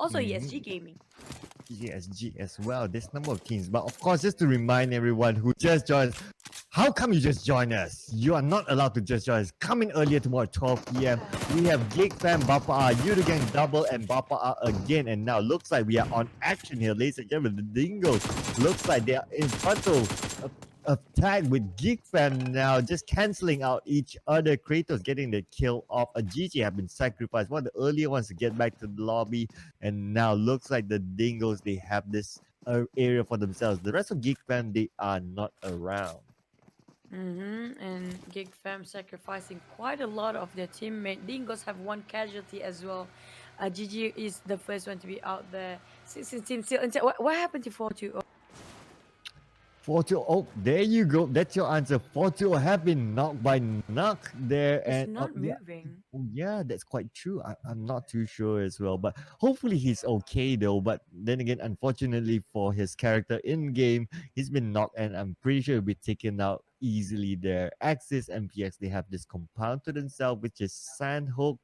Also ESG Gaming. ESG as well. There's number of teams, but of course, just to remind everyone who just joined, how come you just joined us? You are not allowed to just join us. Come in earlier tomorrow at 12 p.m. We have Geek Fam, Bapak, Yoodo Gang Double, and Bapak again. And now looks like we are on action here, ladies and gentlemen. The Dingoz looks like they are in front of tag with Geek Fam now, just cancelling out each other. Kratos getting the kill off. A GG have been sacrificed. One of the earlier ones to get back to the lobby, and now looks like the Dingoz, they have this area for themselves. The rest of Geek Fam, they are not around. And Geek Fam sacrificing quite a lot of their teammate. Dingoz have one casualty as well. GG is the first one to be out there. What happened to 4-2? 4-2, oh, there you go. That's your answer. 4-2 have been knocked by Nuck there. It's not moving. Yeah, that's quite true. I'm not too sure as well. But hopefully he's okay though. But then again, unfortunately for his character in-game, he's been knocked and I'm pretty sure he'll be taken out easily there. Axis and PX, they have this compound to themselves, which is Sanhok.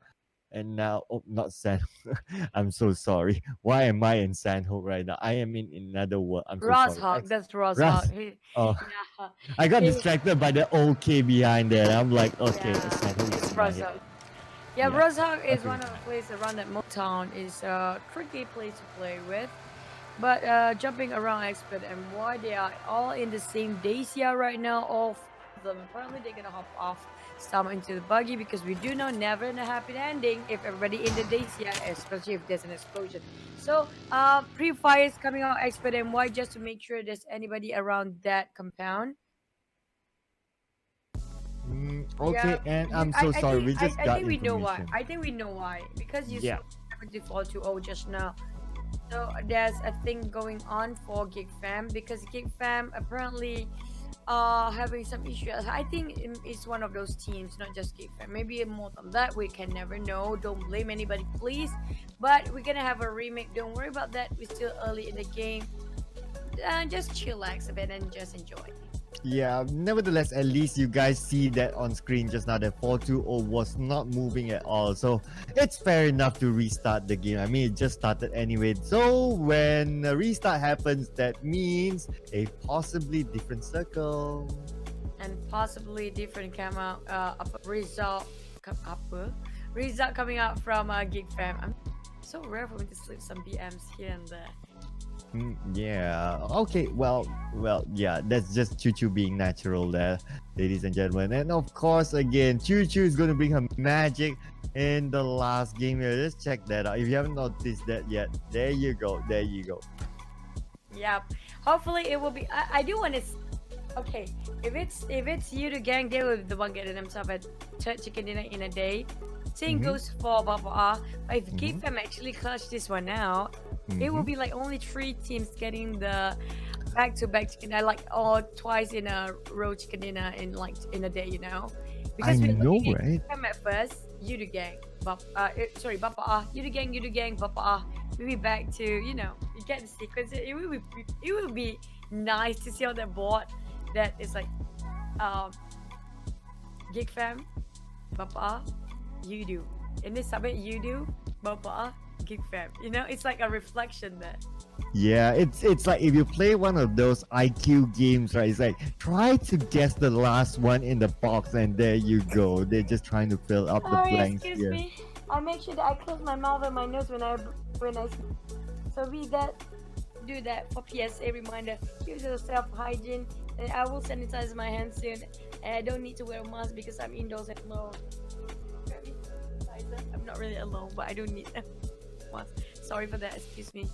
And now, oh, not Sanhok. I'm so sorry. Why am I in Sanhok right now? I am in another world. I'm so sorry. That's Rosshawk. Oh, yeah. I got distracted by the OK behind there. I'm like, okay, Sanhok. It's Rosshawk. Yeah, Rosshawk is one of the places around that Motown. Is a tricky place to play with. But jumping around XPERT and why they are all in the same Dacia right now, all of them. Apparently they're gonna hop off some into the buggy because we do know never in a happy ending if everybody in the Dacia, especially if there's an explosion. So pre-fire is coming out XPERT and why, just to make sure there's anybody around that compound. Okay, and I'm so sorry. We just got I think we know why. I think we know why. Because you saw 4-2-0 just now. So there's a thing going on for Geek Fam because Geek Fam apparently having some issues. I think it's one of those teams, not just Geek Fam. Maybe more than that. We can never know. Don't blame anybody, please. But we're gonna have a remake. Don't worry about that. We're still early in the game. Just chillax a bit and just enjoy. Yeah, nevertheless, at least you guys see that on screen just now that 4-2-0 was not moving at all. So it's fair enough to restart the game. I mean, it just started anyway. So when a restart happens, that means a possibly different circle. And possibly different result coming out from Geek Fam. I'm so rare for me to slip some BMs here and there. Yeah, okay, well, yeah, that's just Choo Choo being natural there, ladies and gentlemen. And of course, again, Choo Choo is going to bring her magic in the last game here. Let's check that out. If you haven't noticed that yet, there you go. Yep, hopefully it will be. I do want to. Okay, if it's Yoodo Gang, they will be the one getting themselves a third chicken dinner in a day. Same goes for Bapak. But if Geek Fam actually clutch this one out, it will be like only 3 teams getting the back-to-back chicken dinner, like twice in a row chicken dinner in a day, you know? Because I know, right? Geek Fam at first, Yoodo Gang, Bapak, Yoodo Gang, Bapak. We'll be back to, you know, you get the sequence. It will be nice to see on that board that is like Geek Fam, Bapak, Yoodo. In this submit Yoodo, Bapak, Geek Fam. You know, it's like a reflection there. Yeah, it's like if you play one of those IQ games, right? It's like try to guess the last one in the box, and there you go. They're just trying to fill up the blanks here. Excuse me. I make sure that I close my mouth and my nose when I so do that for PSA reminder. Use yourself hygiene, and I will sanitize my hands soon. And I don't need to wear a mask because I'm indoors and alone. I'm not really alone, but I don't need a mask. Sorry for that. Excuse me.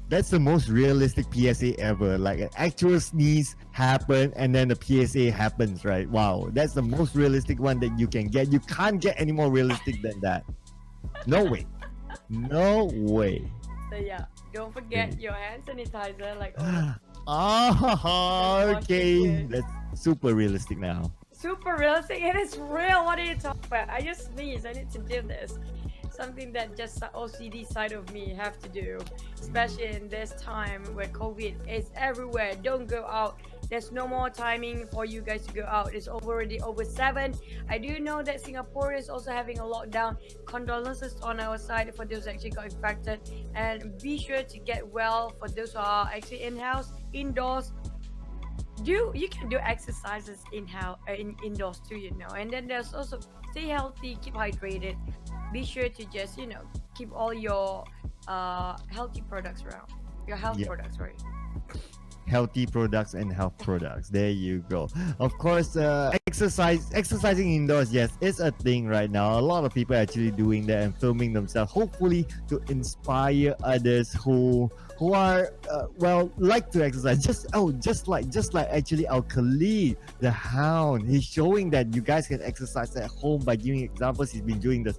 That's the most realistic PSA ever. Like an actual sneeze happen and then the PSA happens, right? Wow, that's the most realistic one that you can get. You can't get any more realistic than that. No way. No way. So yeah, don't forget your hand sanitizer. Like okay, that's super realistic now. Super realistic. It is real. What are you talking about? I just sneezed. I need to do this. something that just the OCD side of me have to do, especially in this time where COVID is everywhere. Don't go out. There's no more timing for you guys to go out. It's already over 7. I do know that Singapore is also having a lockdown. Condolences on our side for those who actually got infected, and be sure to get well for those who are actually in-house, indoors. You can do exercises indoors too, you know. And then there's also stay healthy, keep hydrated. Be sure to just keep all your healthy products around. Your health products, right? Healthy products and health products. There you go. Of course, exercising indoors, yes, is a thing right now. A lot of people are actually doing that and filming themselves, hopefully to inspire others who are like to exercise. Just like actually our colleague, the Hound. He's showing that you guys can exercise at home by giving examples. He's been doing this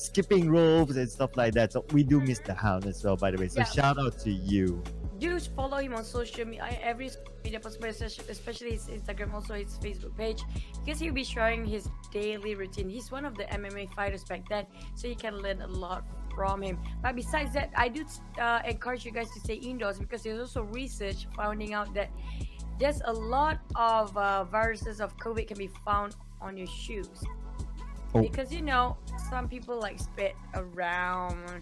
skipping ropes and stuff like that. So we do miss the Hound as well, by the way. So shout out to you. Do follow him on social media, every media possible, especially his Instagram, also his Facebook page, because he'll be sharing his daily routine. He's one of the MMA fighters back then, so you can learn a lot from him. But besides that, I do encourage you guys to stay indoors, because there's also research finding out that there's a lot of viruses of COVID can be found on your shoes. Because some people like spit around,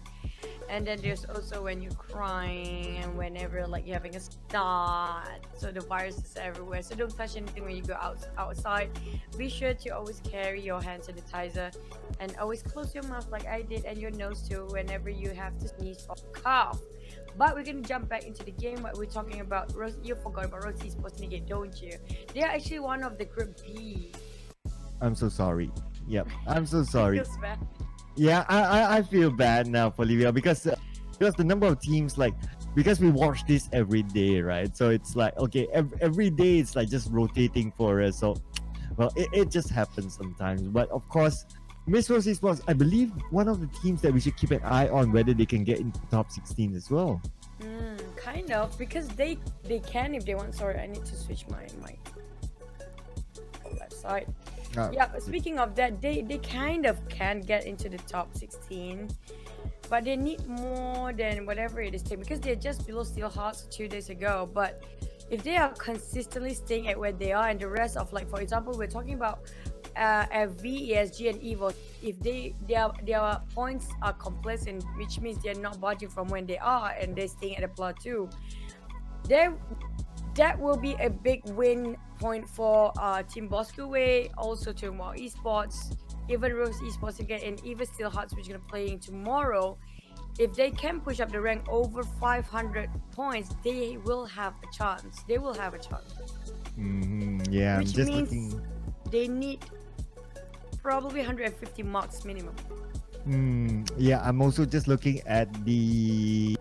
and then there's also when you're crying and whenever like you're having a start, so the virus is everywhere. So don't touch anything when you go outside. Be sure to always carry your hand sanitizer, and always close your mouth like I did, and your nose too, whenever you have to sneeze or cough. But we're gonna jump back into the game. What we're talking about, you forgot about Esports Syndicate, don't you? They are actually one of the Group B. I'm so sorry. Yep, I'm so sorry. Feels bad. Yeah, I feel bad now for Livia, because the number of teams, like, because we watch this every day, right? So it's like, okay, every day it's like just rotating for us. So, well, it just happens sometimes. But of course, Miss Rose Esports, I believe one of the teams that we should keep an eye on whether they can get into top 16 as well. Kind of, because they can if they want. Sorry, I need to switch my left side. Yeah, but speaking of that, they kind of can get into the top 16, but they need more than whatever it is taking, because they're just below Steel Hearts 2 days ago. But if they are consistently staying at where they are, and the rest of, like, for example, we're talking about FV, ESG, and EVOS, if their points are complacent, which means they're not budging from when they are and they're staying at a plateau, that will be a big win point for Team Bosskurr, also Team Esports, even Rose Esports again, and even Steel Hearts, which is going to play tomorrow. If they can push up the rank over 500 points, they will have a chance. They will have a chance. Yeah, which I'm just means looking. They need probably 150 marks minimum. Yeah, I'm also just looking at the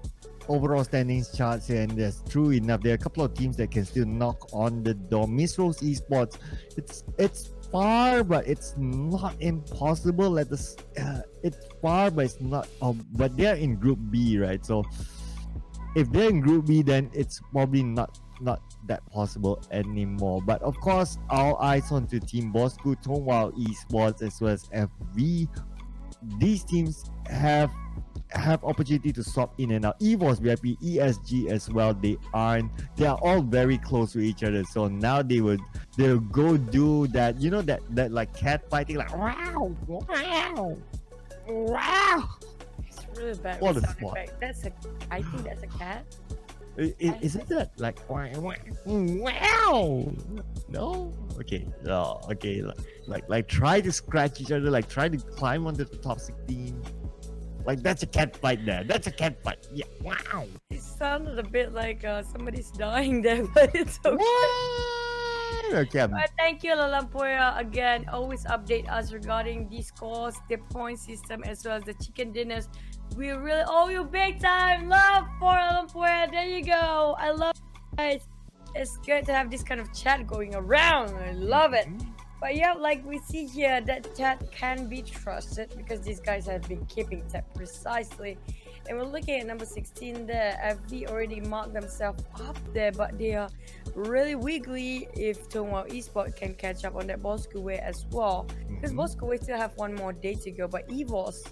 overall standings charts here, and that's true enough. There are a couple of teams that can still knock on the door. Miss Rose Esports, it's far, but it's not impossible. It's far, but it's not. But they're in Group B, right? So if they're in Group B, then it's probably not that possible anymore. But of course, our eyes on to Team Bosskurr, Tonghua Esports, as well as FV. These teams have opportunity to swap in and out. EVOS, VIP, ESG as well. They are all very close to each other. So now they'll go do that. You know that like cat fighting, like wow. It's really bad. What a sound spot. effect. I think that's a cat. Isn't that like wow? No. Okay. Oh, okay. Like try to scratch each other. Like try to climb onto the top 16. Like, that's a cat fight there. That's a cat fight. Yeah. Wow. It sounded a bit like somebody's dying there, but it's okay. What? Okay. But thank you, Lalampoya. Again, always update us regarding the scores, the point system, as well as the chicken dinners. We really owe you big time love for Lalampoya. There you go. I love you guys. It's good to have this kind of chat going around. I love it. But yeah, like we see here, that chat can be trusted because these guys have been keeping tab precisely. And we're looking at number 16 there. FV already marked themselves up there, but they are really wiggly if Tonghua Esports can catch up on that Bosskurr as well. Because Bosskurr still have one more day to go, but EVOS,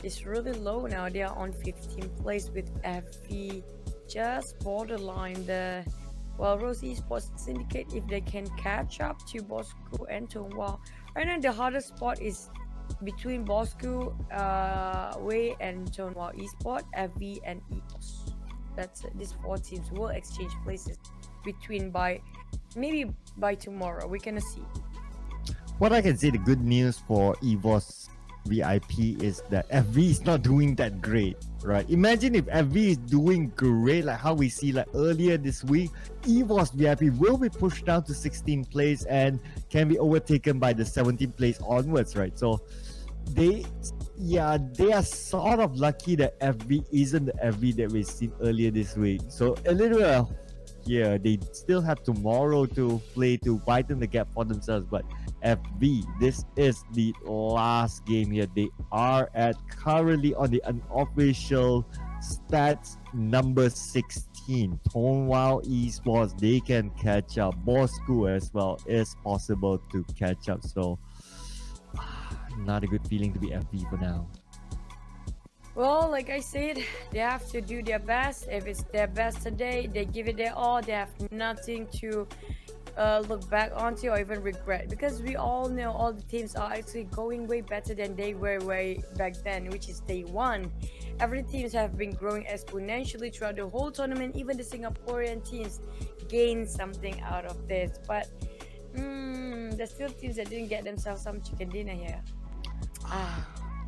is really low now. They are on 15th place with FV just borderline the. Well, Rose Esports Syndicate, if they can catch up to Bosskurr and Tonghua. Right now, the hardest spot is between Bosskurr, Wei, and Tonghua Esport, FV, and EVOS. That's it. These 4 teams will exchange places between maybe by tomorrow. We're gonna see. What I can say, the good news for EVOS VIP is that FV is not doing that great, right? Imagine if FV is doing great, like how we see like earlier this week, EVOS VIP will be pushed down to 16th place and can be overtaken by the 17th place onwards, right? So they are sort of lucky that FV isn't the FV that we've seen earlier this week. So a little they still have tomorrow to play to widen the gap for themselves, but FV, this is the last game here. They are at currently on the unofficial stats number 16. Tonghua Esports, they can catch up. Bosskurr as well is possible to catch up. So not a good feeling to be FV for now. Well, like I said, they have to do their best. If it's their best today, they give it their all. They have nothing to look back onto or even regret, because we all know all the teams are actually going way better than they were way back then, which is day one. Every teams have been growing exponentially throughout the whole tournament. Even the Singaporean teams gained something out of this, but there's still teams that didn't get themselves some chicken dinner here.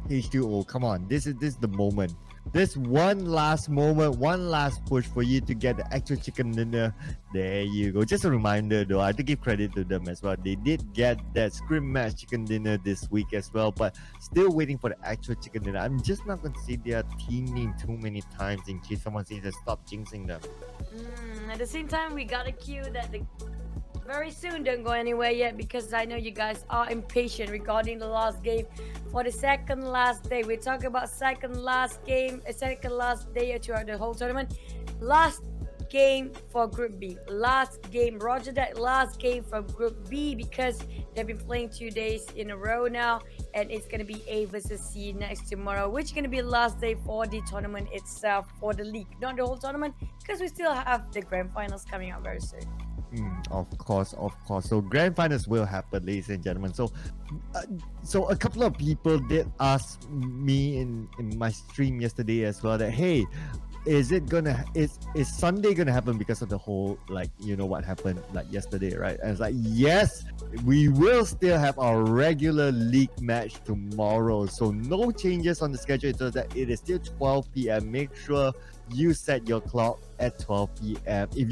H2O, come on, this is the moment. This one last moment, one last push for you to get the actual chicken dinner. There you go. Just a reminder though, I have to give credit to them as well. They did get that Scrim match chicken dinner this week as well, but still waiting for the actual chicken dinner. I'm just not going to say their team name too many times in case someone says to stop jinxing them. At the same time, we got a cue that very soon don't go anywhere yet, because I know you guys are impatient regarding the last game for the second last day. We're talking about second last game, a second last day throughout the whole tournament. Last game for Group B. Last game, roger that, last game from Group B, because they've been playing 2 days in a row now, and it's going to be A versus C next tomorrow, which is going to be the last day for the tournament itself, for the league, not the whole tournament, because we still have the grand finals coming up very soon. Of course. So grand finals will happen, ladies and gentlemen. So a couple of people did ask me in my stream yesterday as well that, hey, is Sunday gonna happen because of the whole, like, you know what happened like yesterday, right? And it's like, yes, we will still have our regular league match tomorrow, so no changes on the schedule. So that it is still 12 p.m. Make sure you set your clock at 12 p.m. If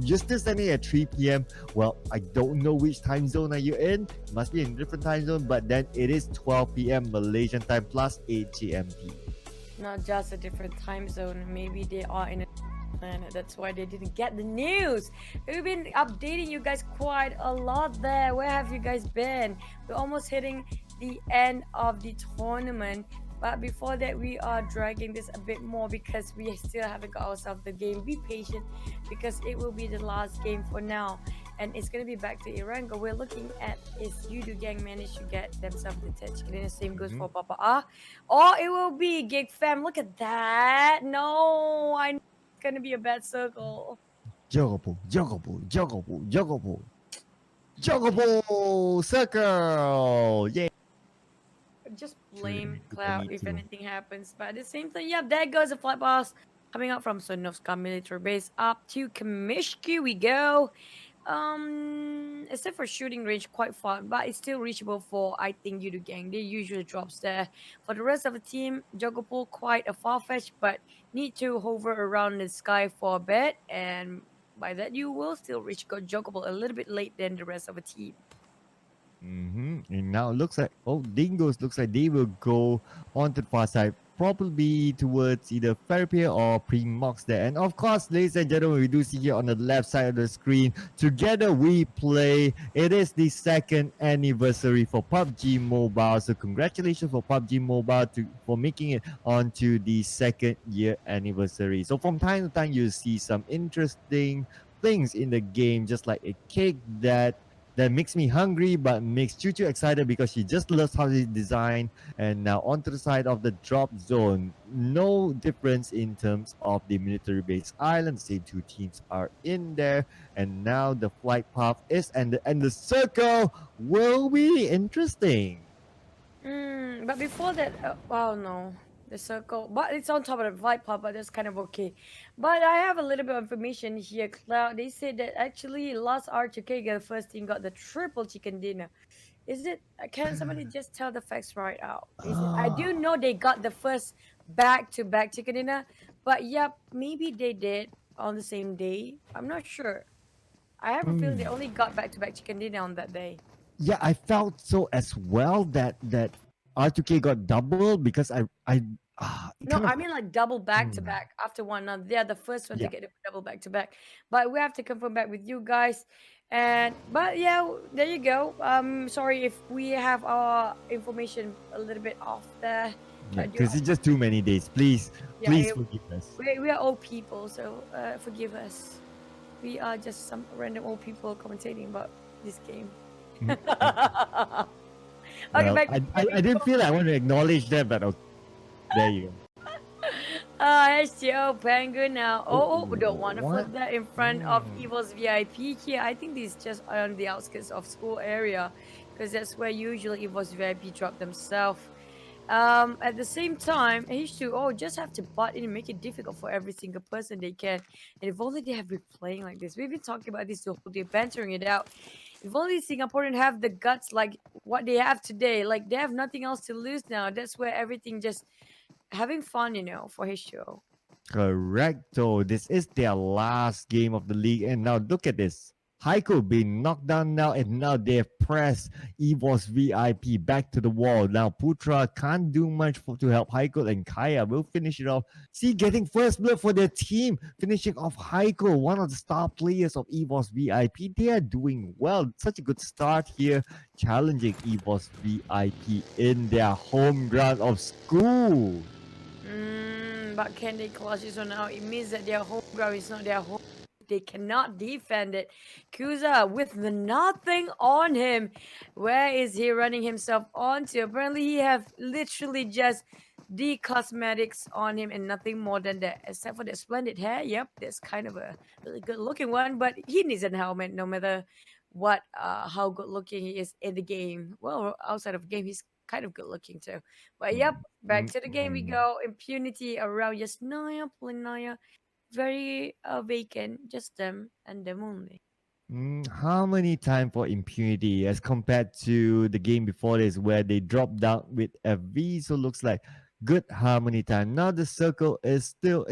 you're still standing at 3 p.m, well, I don't know which time zone are you in. It must be in a different time zone, but then it is 12 p.m. Malaysian time plus 8 GMT. Not just a different time zone, maybe they are in a planet, that's why they didn't get the news. We've been updating you guys quite a lot there. Where have you guys been? We're almost hitting the end of the tournament, but before that we are dragging this a bit more because we still haven't got ourselves the game. Be patient, because it will be the last game for now, and it's gonna be back to Erangel. We're looking at if Yoodo gang managed to get themselves the touch, and then the same goes for Bapak, or it will be Geek fam. Look at that. No, I know it's gonna be a bad circle. Jogobo circle. Yay. Just blame Cloud if anything happens. But at the same time, yeah, there goes a flight pass coming up from Sanhok military base up to Kamishki we go. Except for shooting range quite far, but it's still reachable for, I think, Yoodo gang. They usually drops there. For the rest of the team, Jogopo quite a far-fetched, but need to hover around the sky for a bit, and by that you will still reach Jogopo a little bit late than the rest of the team. And now it looks like, Dingoz looks like they will go onto the far side, probably towards either Fairpier or Premox there. And of course, ladies and gentlemen, we do see here on the left side of the screen, Together We Play. It is the 2nd anniversary for PUBG Mobile. So congratulations for PUBG Mobile for making it onto the 2nd year anniversary. So from time to time, you see some interesting things in the game, just like a cake that that makes me hungry, but makes Choo excited because she just loves how they design. And now onto the side of the drop zone. No difference in terms of the military base island. The same two teams are in there. And now the flight path is ended. And the circle will be interesting. But before that, oh no, the circle. But it's on top of the vibe pop, but that's kind of okay. But I have a little bit of information here, Cloud. They said that actually last R2K the first team got the triple chicken dinner. Is it? Can somebody just tell the facts right out? Is it? I do know they got the first back-to-back chicken dinner, but yep, maybe they did on the same day. I'm not sure. I have a feeling they only got back-to-back chicken dinner on that day. Yeah, I felt so as well that R2K got double because it No, kind of I mean like double back to back after one another. They are the first one to yeah. get the double back to back. But we have to confirm back with you guys. And but yeah, there you go. Sorry if we have our information a little bit off there. Yeah, But because it's just too many days. Please, yeah, please forgive us. we are old people, so forgive us. We are just some random old people commentating about this game. Okay, Well, back. I didn't feel I want to acknowledge that, but okay, there you go. STO Penguin now. Oh, don't want to what? flip that in front of EVOS VIP here. I think this is just on the outskirts of school area because that's where usually EVOS VIP drop themselves. At the same time, H2O just have to butt in and make it difficult for every single person they can. And if only they have been playing like this. We've been talking about this the whole day, bantering it out. If only Singaporeans have the guts like what they have today, like they have nothing else to lose now. That's where everything just having fun, for H2O. Correcto. This is their last game of the league, and now look at this. Heiko being knocked down now, and now they've pressed EVOS VIP back to the wall. Now Putra can't do much to help Heiko, and Kaya will finish it off. See, getting first blood for their team, finishing off Heiko, one of the star players of EVOS VIP. They are doing well. Such a good start here, challenging EVOS VIP in their home ground of school. But can they clutch this one out? It means that their home ground is not their home. They cannot defend it. Kuza with the nothing on him. Where is he running himself onto? Apparently, he have literally just the cosmetics on him and nothing more than that. Except for the splendid hair. Yep, that's kind of a really good looking one. But he needs a helmet no matter what, how good looking he is in the game. Well, outside of the game, he's kind of good looking too. But yep, back to the game we go. Impunity around just Naya, pulling Naya. Very vacant, just them and them only. How many time for Impunity as compared to the game before this where they dropped down with FV? So looks like good harmony time. Now the circle is still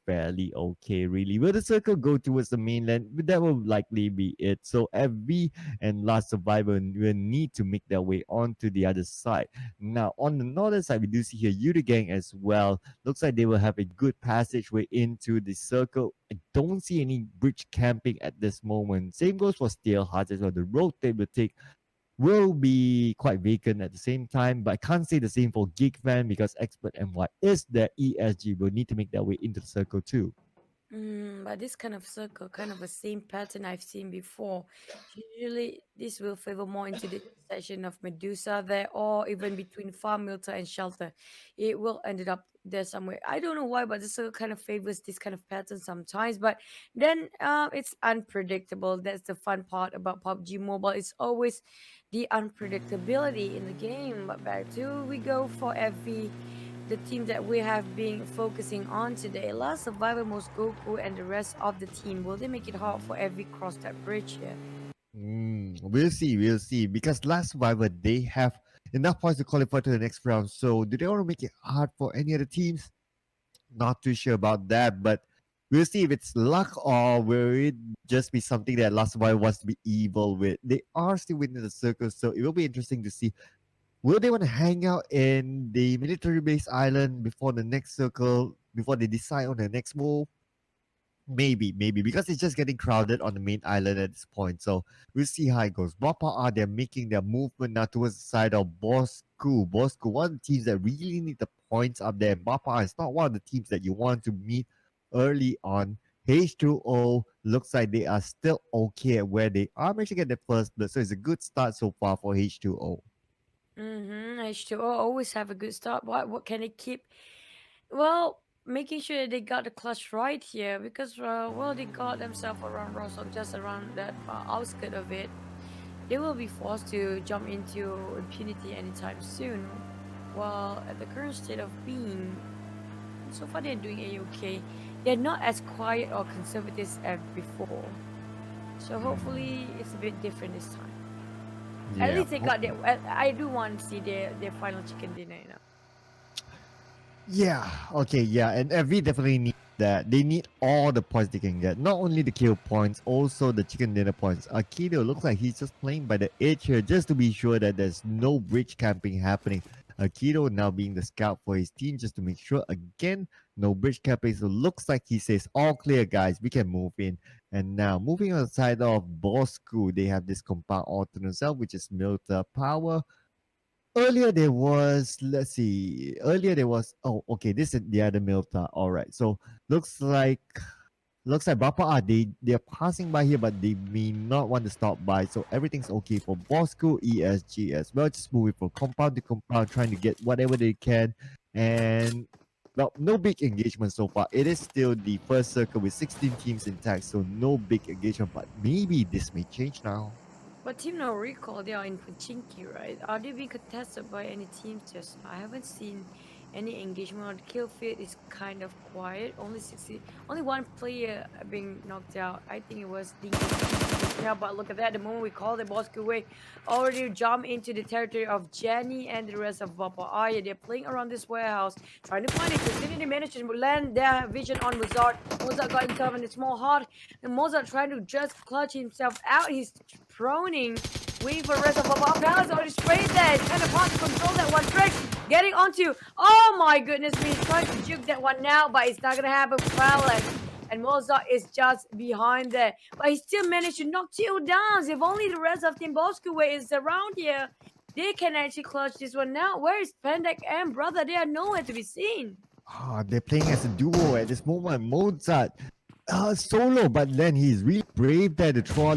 fairly okay, really. Will the circle go towards the mainland? That will likely be it. So FV and Last Survivor will need to make their way onto the other side. Now on the northern side, we do see here Yoodo gang as well. Looks like they will have a good passageway into the circle. I don't see any bridge camping at this moment. Same goes for Steelheart as well. The road they will take will be quite vacant at the same time, but I can't say the same for Geek fan because XPERT and what is their ESG will need to make their way into the circle too. But this kind of circle, kind of the same pattern I've seen before. Usually, this will favor more into the section of Medusa there, or even between Farm, Milta, and Shelter. It will ended up there somewhere. I don't know why, but this circle kind of favors this kind of pattern sometimes. But then, it's unpredictable. That's the fun part about PUBG Mobile. It's always the unpredictability in the game. But back to we go for every the team that we have been focusing on today. Last Survivor, Most Goku, and the rest of the team. Will they make it hard for every cross that bridge here? We'll see. Because Last Survivor, they have enough points to qualify to the next round. So do they want to make it hard for any other teams? Not too sure about that, but we'll see if it's luck or will it just be something that Last Survivor wants to be evil with. They are still within the circle, so it will be interesting to see. Will they want to hang out in the military base island before the next circle, before they decide on the next move? Maybe, because it's just getting crowded on the main island at this point. So we'll see how it goes. Bapak are they're making their movement now towards the side of Bosskurr, one of the teams that really need the points up there. And Bapak is not one of the teams that you want to meet early on. H2O looks like they are still okay at where they are. Managed to get the first blood, so it's a good start so far for H2O. H2O always have a good start. What can they keep? Well, making sure they got the clutch right here because well they got themselves around Rostock, just around that outskirt of it. They will be forced to jump into Impunity anytime soon. While at the current state of being, so far they're doing a-okay. They're not as quiet or conservative as before. So hopefully it's a bit different this time. At least they got their. I do want to see their final chicken dinner. You know. Yeah, okay, yeah, and FV definitely need that. They need all the points they can get. Not only the kill points, also the chicken dinner points. Akido looks like he's just playing by the edge here just to be sure that there's no bridge camping happening. Akido now being the scout for his team just to make sure again, no bridge camping. So looks like he says all clear guys, we can move in. And now moving on the side of Bosskurr, they have this compound all to themselves, which is Milta Power. Earlier there was, let's see, oh, okay, this is the other Milta. All right, so looks like Bapak they're passing by here, but they may not want to stop by. So everything's okay for Bosskurr, ESG as well. Just moving from compound to compound, trying to get whatever they can. And well, no big engagement so far. It is still the first circle with 16 teams intact, so no big engagement. But maybe this may change now. But Team NoRecoil, they are in Pachinki, right? Are they being contested by any teams just now? I haven't seen any engagement on the kill feed. Is kind of quiet. Only one player being knocked out. I think it was Dingoz. Yeah, but look at that. The moment we call the Bosskurr way, already jump into the territory of Jenny and the rest of Bapak. Yeah, they're playing around this warehouse, trying to find it. They managed to land their vision on Mozart. Mozart got himself in a small heart. And Mozart trying to just clutch himself out. He's proning, waiting for the rest of Bapak. Palace already sprayed there. It's kind of hard to control that one trick. Getting onto, oh my goodness me, he's trying to juke that one now, but it's not gonna happen for Palace. And Mozart is just behind there. But he still managed to knock two down. If only the rest of Team Bosskurr is around here, they can actually clutch this one now. Where is Pendek and Brother? They are nowhere to be seen. They're playing as a duo at this moment. Mozart solo, but then he's really brave there to troll.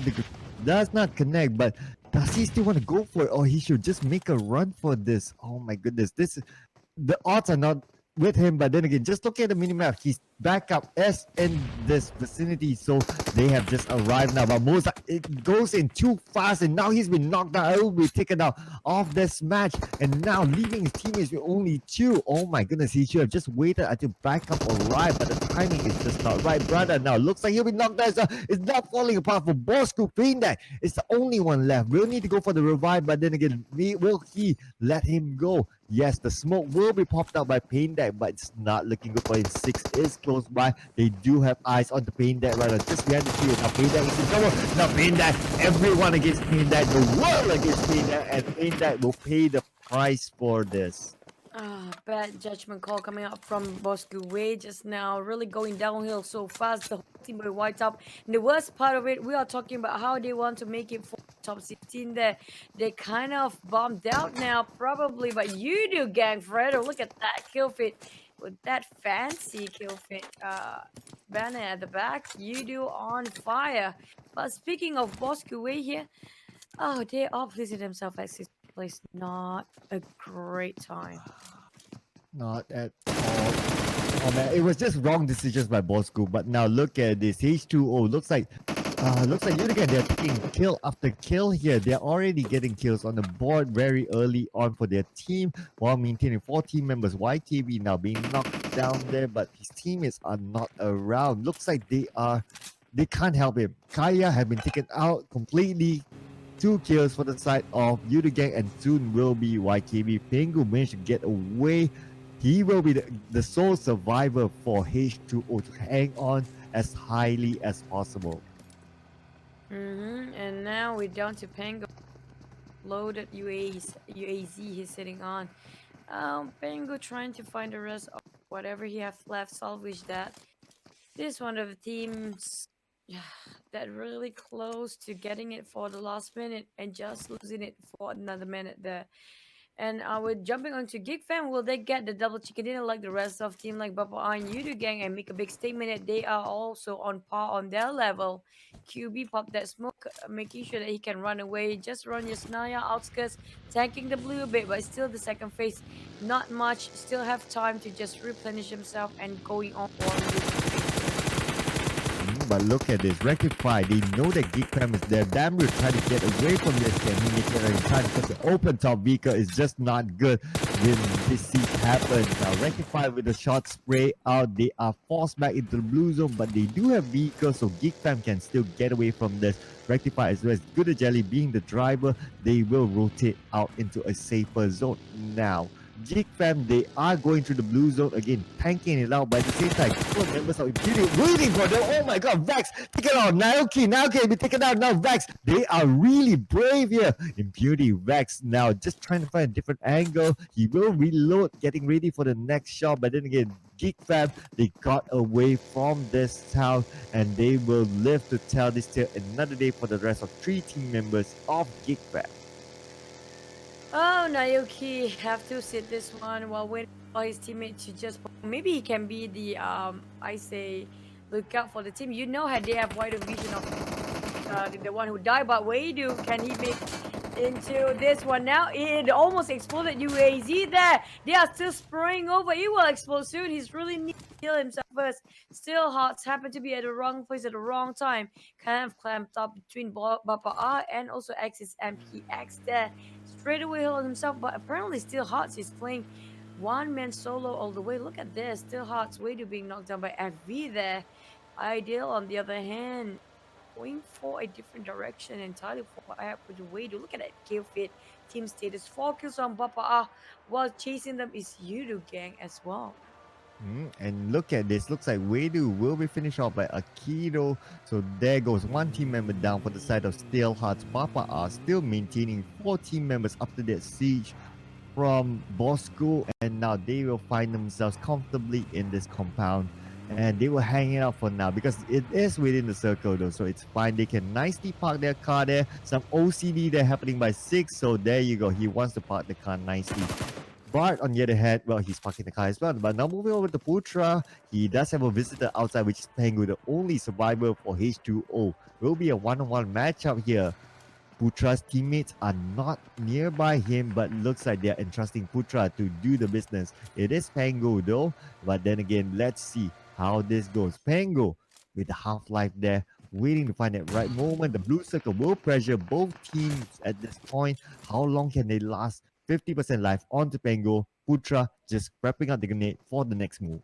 Does not connect, but does he still want to go for it, or he should just make a run for this? Oh my goodness, the odds are not with him, but then again, just look at the minimap. He's back up as in this vicinity, so they have just arrived now. But Mozart, it goes in too fast, and now he's been knocked out. It will be taken out of this match, and now leaving his teammates with only two. Oh my goodness, he should have just waited until backup arrived, but the timing is just not right. Brother now looks like he'll be knocked out. So it's not falling apart for Bosskurr. That it's the only one left. We'll need to go for the revive, but then again, will he let him go? Yes, the smoke will be popped out by Pain Deck, but it's not looking good for him. 6 is close by. They do have eyes on the Pain Deck right now, just behind the field. Now Pain Deck is in trouble. Now Pain Deck, everyone against Pain Deck, the world against Pain Deck, and Pain Deck will pay the price for this. Bad judgment call coming out from Bosskurr way just now. Really going downhill so fast. The whole team will white up. And the worst part of it, we are talking about how they want to make it for top 16 there. They kind of bombed out now, probably. But Yoodo, GANK, Fredo, look at that kill fit. With that fancy kill fit banner at the back. Yoodo on fire. But speaking of Bosskurr way here, they are pleasing themselves at 6th place. Not a great time. Not at all. Oh man, it was just wrong decisions by Bosskurr. But now look at this. H2O looks like Yoodo again. They're taking kill after kill here. They're already getting kills on the board very early on for their team while maintaining 4 team members. YKB now being knocked down there, but his teammates are not around. Looks like they can't help him. Kaya have been taken out completely. 2 kills for the side of Yoodo GANK, and soon will be YKB. Pengu managed to get away. He will be the sole survivor for H2O to hang on as highly as possible. And now we're down to Pengu. Loaded UAZ he's sitting on. Pengu trying to find the rest of whatever he has left, salvage that. This one of the teams that really close to getting it for the last minute and just losing it for another minute there. And with jumping onto Geek Fam, will they get the double chicken dinner like the rest of team like Bapak and Yoodo gang and make a big statement that they are also on par on their level? QB pop that smoke, making sure that he can run away. Just run your Snaya outskirts, tanking the blue a bit, but still the second phase, not much. Still have time to just replenish himself and going on one with But look at this, Rectify, they know that Geek Fam is there. Damn, we're trying to get away from this. Can he make it in time? Because the open top vehicle is just not good when this siege happens. Now, Rectify with the shot spray out, they are forced back into the blue zone, but they do have vehicles, so Geek Fam can still get away from this. Rectify as well as Good as Jelly being the driver, they will rotate out into a safer zone. Now, Geek Fam, they are going through the blue zone again, tanking it out, but at the same time, couple of members of Impunity waiting for them. Oh my god, Vex, take it out. Now can be taken out now. Vex, they are really brave here. Impunity, Vex now just trying to find a different angle. He will reload, getting ready for the next shot, but then again, Geek Fam, they got away from this town and they will live to tell this tale another day for the rest of 3 team members of Geek Fam. Oh, Naoki have to sit this one while waiting for his teammate to just maybe he can be the I say look out for the team. You know how they have wider vision of the one who died, but Wadu, can he make into this one now? It almost exploded. UAZ there. They are still spraying over. He will explode soon. He's really need to kill himself first. Still hearts happen to be at the wrong place at the wrong time. Kind of clamped up between Bapak and also Axis MPX there. Straight away healed himself, but apparently still hearts is playing one man solo all the way. Look at this. Still hearts Wadu being knocked down by FV there. Ideal on the other hand, going for a different direction entirely for what I have with the way to look at that kill fit team status. 4 kills on Bapak while chasing them is Yoodo gang as well. And look at this. Looks like Wadu will be finished off by Akido. So there goes one team member down for the side of Steel Hearts. Papa are still maintaining 4 team members after that siege from Bosskurr, and now they will find themselves comfortably in this compound. And they will hang it out for now because it is within the circle though, so it's fine. They can nicely park their car there. Some OCD there happening by 6, so there you go. He wants to park the car nicely. Bart, on the other hand, well, he's parking the car as well. But now moving over to Putra, he does have a visitor outside, which is Pengu, the only survivor for H2O. Will be a one-on-one matchup here. Putra's teammates are not nearby him, but looks like they're entrusting Putra to do the business. It is Pengu though, but then again, let's see how this goes. Pengu with the half-life there, waiting to find that right moment. The blue circle will pressure both teams at this point. How long can they last? 50% life onto Pengu. Putra just prepping out the grenade for the next move.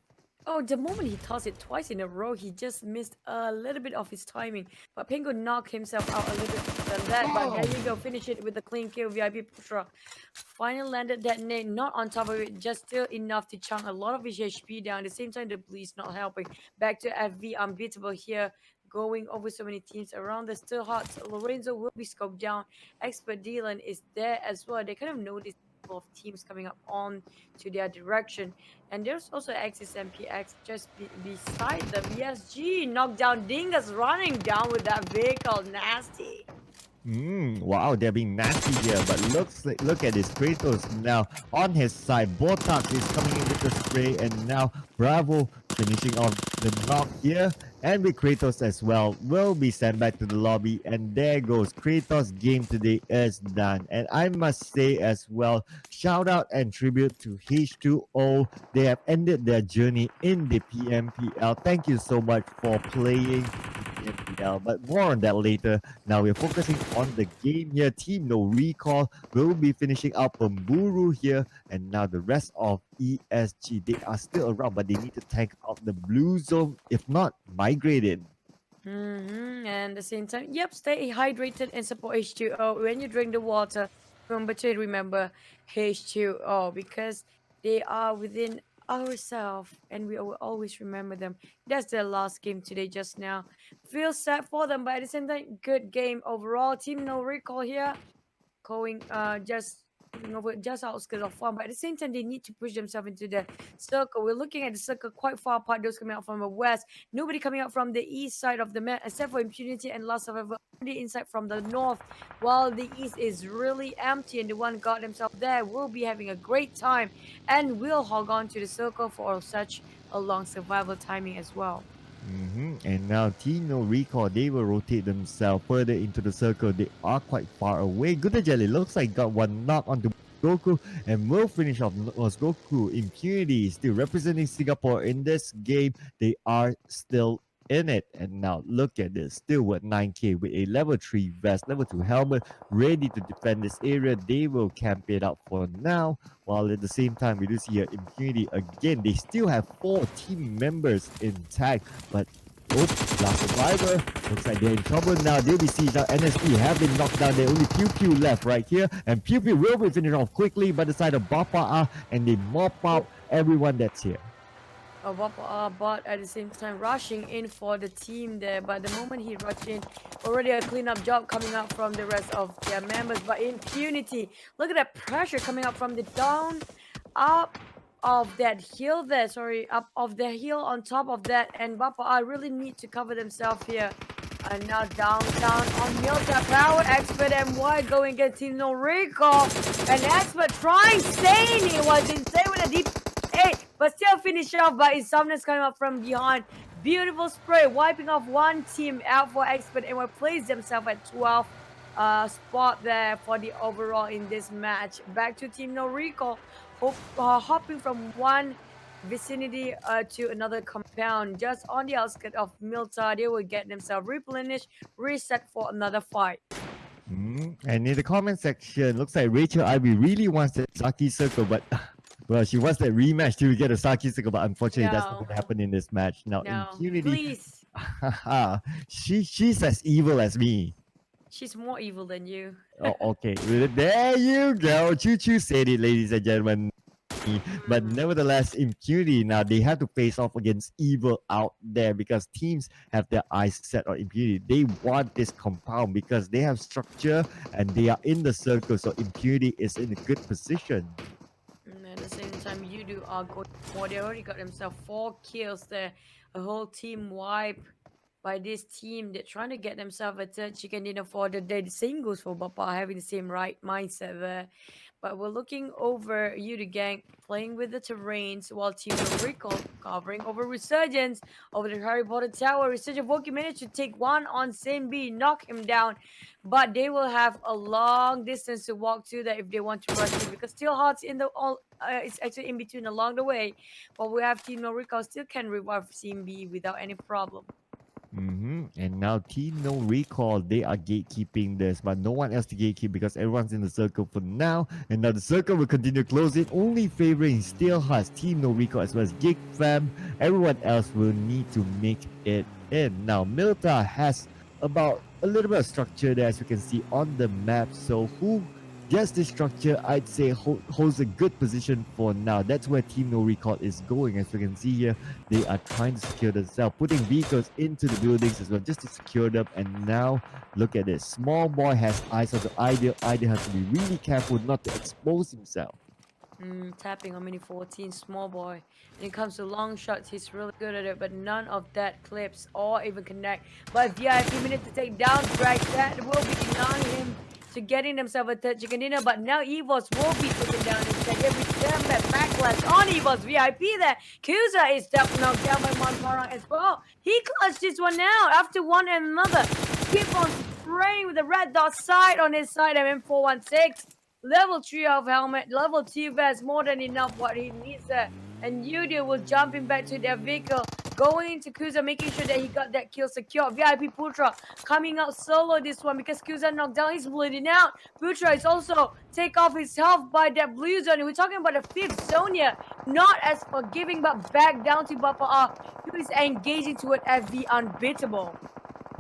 Oh, the moment he tossed it twice in a row, he just missed a little bit of his timing. But Pengu knocked himself out a little bit than that. But there you go, finish it with the clean kill. VIP Putra finally landed that nade, not on top of it, just still enough to chunk a lot of his HP down. At the same time, the police not helping. Back to FV Unbeatable here, going over so many teams around the still hearts. Lorenzo will be scoped down. Expert Dylan is there as well. They kind of noticed of teams coming up on to their direction, and there's also Axis MPX just beside them. ESG knocked down Dingoz, running down with that vehicle. Nasty. Wow, they're being nasty here, but look at this. Kratos now on his side. Botox is coming in with the spray, and now Bravo finishing off the knock here. And with Kratos as well, will be sent back to the lobby. And there goes Kratos' game today is done. And I must say as well, shout out and tribute to H2O. They have ended their journey in the PMPL. Thank you so much for playing PMPL, but more on that later. Now we're focusing on the game here. Team NoRecoil will be finishing up Buru here, and now the rest of ESG, they are still around, but they need to tank out the blue zone, if not migrated. And at the same time, yep, stay hydrated and support H2O when you drink the water. Remember to remember H2O because they are within ourselves and we will always remember them. That's their last game today just now. Feel sad for them, but at the same time, good game overall. Team NoRecoil here going just over just outskirts of farm, but at the same time they need to push themselves into the circle. We're looking at the circle quite far apart, those coming out from the west, nobody coming out from the east side of the map except for Impunity and Last Survivor on the inside from the north, while the east is really empty and the one got themselves there will be having a great time and will hog on to the circle for such a long survival timing as well. And now Team NoRecoil, they will rotate themselves further into the circle. They are quite far away. Good Jelly looks like got one knock onto Goku and will finish off Goku. Impunity still representing Singapore in this game. They are still in it. And now look at this, still with 9k with a level 3 vest, level 2 helmet, ready to defend this area. They will camp it out for now, while at the same time we do see here Impunity again. They still have 4 team members intact, but last survivor looks like they're in trouble now. They'll be seized out. NSP have been knocked down. They're only Pew left right here, and Pew will be finished off quickly by the side of Bapak, and they mop up everyone that's here. But at the same time rushing in for the team there, but the moment he rushed in, already a cleanup job coming up from the rest of their members. But Impunity, look at that pressure coming up from the down up of that hill there, up of the hill on top of that, and Bapak really need to cover themselves here. And now down on Milta Power, XPERT and Y going against Team NoRecoil, and XPERT trying staying. He was insane with a deep 8, but still finish off by Insomnia's coming up from behind. Beautiful spray, wiping off one team out for XPERT, and will place themselves at 12 spot there for the overall in this match. Back to Team NoRecoil, hopping from one vicinity to another compound just on the outskirts of Milta. They will get themselves replenished, reset for another fight. And in the comment section, looks like Rachel Ivy really wants the Saki circle, but well, she wants that rematch to get a Saki circle, but unfortunately that's not going to happen in this match. Now, Impunity, please. she's as evil as me. She's more evil than you. Oh, okay. There you go. Choo said it, ladies and gentlemen. But nevertheless, Impunity now, they have to face off against evil out there because teams have their eyes set on Impunity. They want this compound because they have structure and they are in the circle, so Impunity is in a good position. And at the same time, Yoodo are going for. They already got themselves 4 kills there. A whole team wipe by this team. They're trying to get themselves a third chicken dinner for the day. The same goes for Bapak, having the same right mindset there. But we're looking over Yoodo gang playing with the terrains while Team NoRecoil covering over Resurgence over the Harry Potter Tower. Resurgence Voki managed to take one on Same B, knock him down, but they will have a long distance to walk to that if they want to rush in, because Steel Heart's in the it's actually in between along the way. But we have Team NoRecoil still can revive Same B without any problem. And now Team NoRecoil, they are gatekeeping this, but no one else to gatekeep because everyone's in the circle for now. And now the circle will continue closing, only favoring Steelhearts, Team NoRecoil as well as Geek fam. Everyone else will need to make it in. Now Milta has about a little bit of structure there, as you can see on the map. So who gets this structure, I'd say holds a good position for now. That's where Team NoRecoil is going. As you can see here, they are trying to secure themselves, putting vehicles into the buildings as well just to secure them. And now look at this, Small Boy has eyes on the Ideal. Ideal has to be really careful not to expose himself. Tapping on mini 14, Small Boy. When it comes to long shots, he's really good at it, but none of that clips or even connect. But VIP minutes to take down Drag, that will be denying him to getting themselves a third chicken dinner. But now EVOS will be taken down instead. Every time that backlash on EVOS VIP there. Kuza is knocked down by Monparang as well. He clutched this one now after one and another. Keep on spraying with the red dot side on his side. M416. Level 3 of helmet, level 2 vest, more than enough what he needs there. And Yoodo will jumping back to their vehicle, going into Kuza, making sure that he got that kill secure. VIP Putra coming out solo this one because Kuza knocked down, he's bleeding out. Putra is also take off his health by that blue zone. We're talking about the 5th zone here. Not as forgiving, but back down to Bapak, who is engaging toward FV Unbeatable.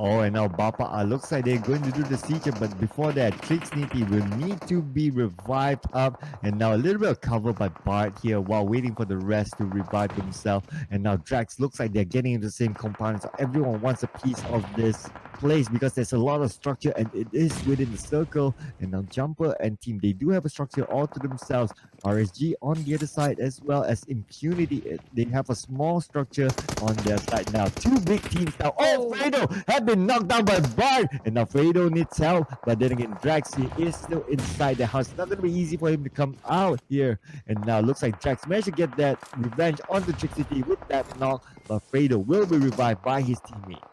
Oh, and now Bapak looks like they're going to do the siege, but before that, Trixnity will need to be revived up. And now a little bit of cover by Bart here while waiting for the rest to revive themselves. And now Drax looks like they're getting into the same compound, so everyone wants a piece of this place because there's a lot of structure and it is within the circle. And now Jumper and team, they do have a structure all to themselves. RSG on the other side as well as Impunity. They have a small structure on their side now. Two big teams now. Oh, Fredo have been knocked down by Bard. And now Fredo needs help. But then again, Drax he is still inside the house. It's not going to be easy for him to come out here. And now looks like Drax managed to get that revenge on the Trick City with that knock. But Fredo will be revived by his teammates.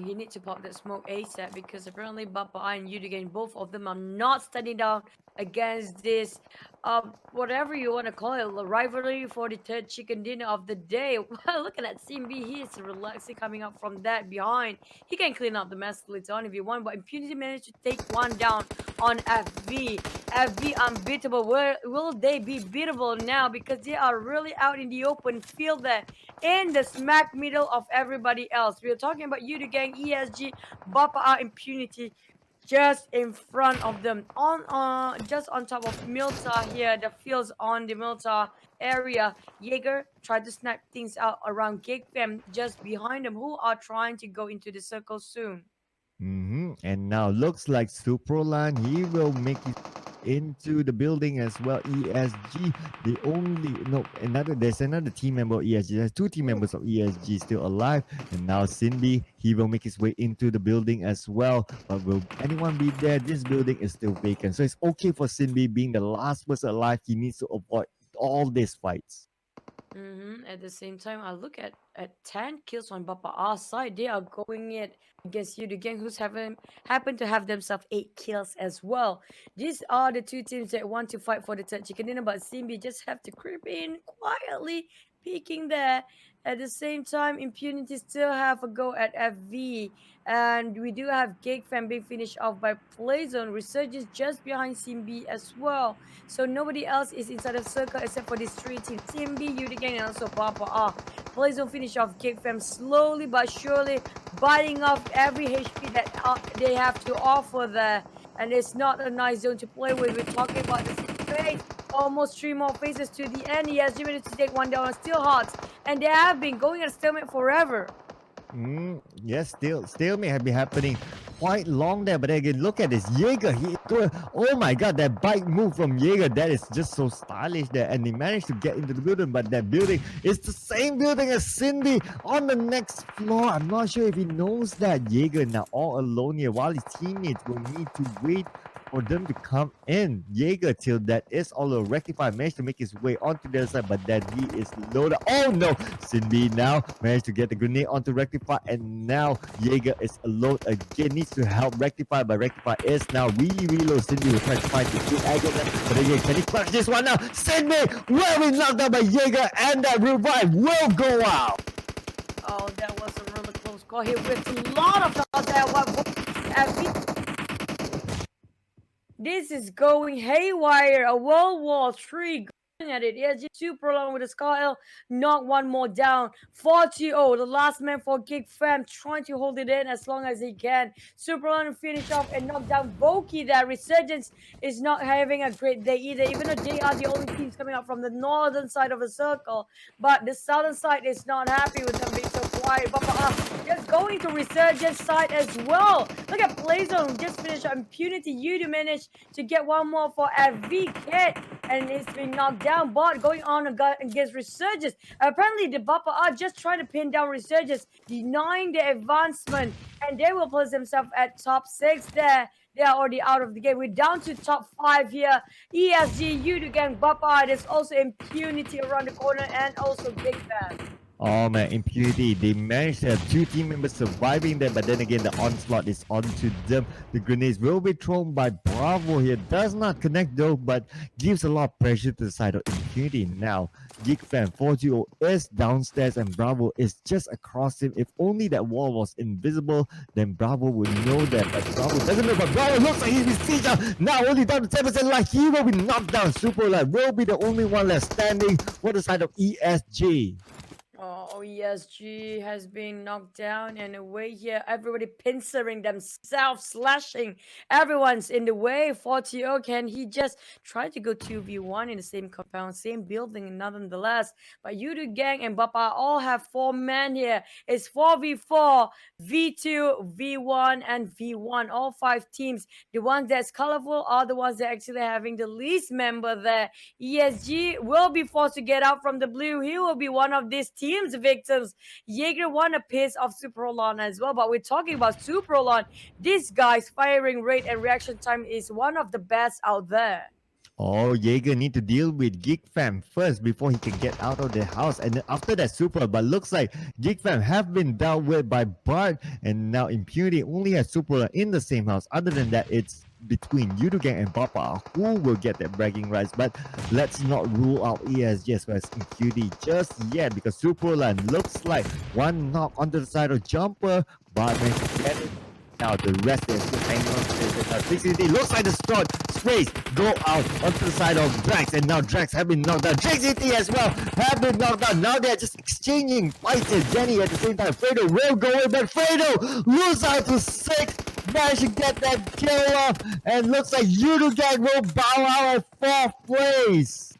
He needs to pop that smoke ASAP because apparently Bapak and Yoodo, both of them are not standing down against this, whatever you want to call it, the rivalry for the third chicken dinner of the day. Looking at Simbi, he is relaxing coming up from that behind. He can clean up the mess later on if you want, but Impunity managed to take one down on FV. FV unbeatable. Will they be beatable now? Because they are really out in the open field there, in the smack middle of everybody else. We are talking about Yoodo Gang, ESG, Bapak, Impunity, just in front of them, on just on top of Milta here. The fields on the Milta area. Jaeger tried to snap things out around Geek fam just behind them, who are trying to go into the circle soon. And now looks like Suprolan, he will make it into the building as well. ESG, there's another team member of ESG. There's two team members of ESG still alive. And now Cindy, he will make his way into the building as well. But will anyone be there? This building is still vacant. So it's okay for Cindy being the last person alive. He needs to avoid all these fights. At the same time, I look at 10 kills on Bapak's side. They are going it against Yoodo Gang, who's happen to have themselves 8 kills as well. These are the two teams that want to fight for the third chicken dinner, but Simbi just have to creep in quietly, peeking there. At the same time, Impunity still have a go at FV. And we do have Geek fan being finished off by Playzone. Resurgence just behind Simbi as well. So nobody else is inside the circle except for these three teams. Simbi, Yoodo Gang, and also Papa. Playzone finish off Geek fam slowly but surely, biting off every HP that they have to offer there. And it's not a nice zone to play with. We're talking about this phase. Almost 3 more phases to the end. He has managed to take one down on Steel Hearts. And they have been going at stalemate forever. Yes, stalemate have been happening quite long there. But again, look at this Jaeger. Oh my god, that bike move from Jaeger, that is just so stylish there. And he managed to get into the building, but that building is the same building as Cindy on the next floor. I'm not sure if he knows that. Jaeger now all alone here while his teammates will need to wait for them to come in. Jaeger, till that is all rectified, managed to make his way onto the other side, but then he is loaded. Oh no! Cindy now managed to get the grenade onto Rectify, and now Jaeger is alone again. Needs to help Rectify, but Rectify is now really low. Cindy will try to find the two again, but again, can he clutch this one now? Cindy will be knocked out by Jaeger, and that revive will go out. Oh, that was a really close call here with a lot of shots at one. This is going haywire. A World War III going at it. ESG too prolonged with the Scar, knock one more down. 40-0, the last man for Geek fam, trying to hold it in as long as he can. Superlon finish off and knock down Voki. That Resurgence is not having a great day either, even though they are the only teams coming out from the northern side of the circle. But the southern side is not happy with them being so quiet. Just going to Resurgence side as well. Look at Playzone, just finished Impunity. Yoodo managed to get one more for FV Kit, and it's been knocked down. But going on against Resurgence. Apparently the Bapak are just trying to pin down Resurgence, denying the advancement, and they will place themselves at top 6 there. They are already out of the game. We're down to top 5 here. ESG, Yoodo Gang, Bapak. There's also Impunity around the corner, and also Big Fan. Oh man, Impunity, they managed to have 2 team members surviving there, but then again, the onslaught is onto them. The grenades will be thrown by Bravo here. Does not connect though, but gives a lot of pressure to the side of Impunity. Now, Geek Fan 40 is downstairs and Bravo is just across him. If only that wall was invisible, then Bravo would know that. But Bravo doesn't know, but Bravo looks like he's besieged. Now only down to 10% life. He will be knocked down. Super Light will be the only one left standing for the side of ESG. Oh, ESG has been knocked down and away here. Everybody pincering themselves, slashing. Everyone's in the way. 40 can he just try to go 2v1 in the same compound, same building, nonetheless. But Yoodo Gang and Bapak all have 4 men here. It's 4v4, V2, V1, and V1. All 5 teams. The ones that's colorful are the ones that actually having the least member there. ESG will be forced to get out from the blue. He will be one of these team's victims. Jaeger won a piece of Super Roland as well, but we're talking about Super Roland. This guy's firing rate and reaction time is one of the best out there. Oh, Jaeger need to deal with Geek Fam first before he can get out of the house. And then after that, Super. But looks like Geek Fam have been dealt with by Bart. And now Impunity only has Super in the same house. Other than that, it's between Yoodo Gang and Bapak who will get that bragging rights. But let's not rule out ESG as well as Impunity just yet, because Superland looks like one knock onto the side of Jumper. Bart managed to get it. Now the rest is still hanging on to this. 60 looks like the sprays go out onto the side of Drax, and now Drax have been knocked down. JCT as well have been knocked down. Now they're just exchanging fights with Jenny at the same time. Fredo will go in, but Fredo lose out to 6. Managed to get that kill off, and looks like Yoodo Gang will bow out at 4th place.